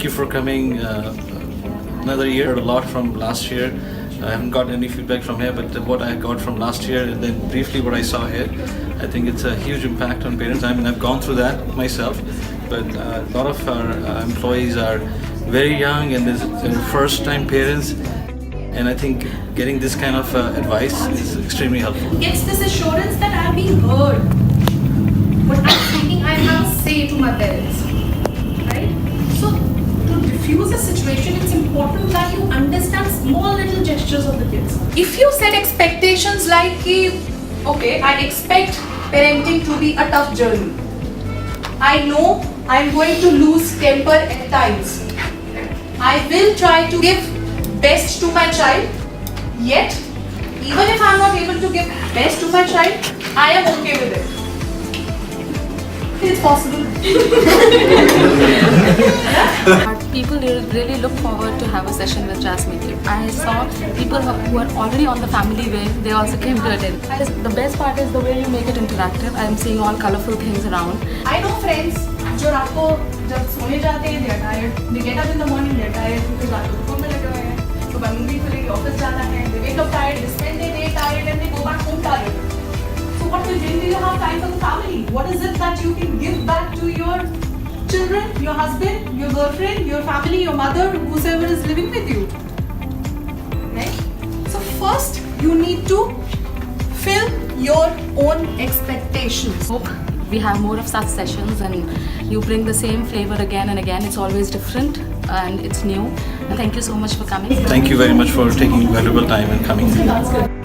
you for coming another year. A lot from last year. I haven't got any feedback from here, but what I got from last year and then briefly what I saw here, I think it's a huge impact on parents. I mean, I've gone through that myself, but a lot of our employees are very young and they're first-time parents, and I think getting this kind of advice is extremely helpful. It's this assurance that I'm being heard. What I'm thinking, I have a say to my parents, right? So to diffuse a situation, it's important that you understand small little gestures of the kids. If you set expectations like, okay, I expect parenting to be a tough journey. I know I'm going to lose temper at times. I will try to give best to my child, yet even if I'm not able to give best to my child, I am okay with it. It's possible. People really look forward to have a session with Jasmine. I saw people who are already on the family way, they also came to attend. The best part is the way you make it interactive. I am seeing all colorful things around. I know friends जो रात को जब सोने जाते हैं, they're tired. They get up in the morning, they're tired because रात को phone में लगे हुए हैं. सुबह नींद भी खुलेगी, ऑफिस जाना है. They wake up tired, they spend their day tired, and they go back home tired. So what will do you have time for the family? What is it that you can give back to your children, your husband, your girlfriend, your family, your mother, whoever is living with you? Right? So first, you need to fill your own expectations. Hope we have more of such sessions and you bring the same flavor again and again. It's always different and it's new. And thank you so much for coming. Thank you very much for taking valuable time and coming.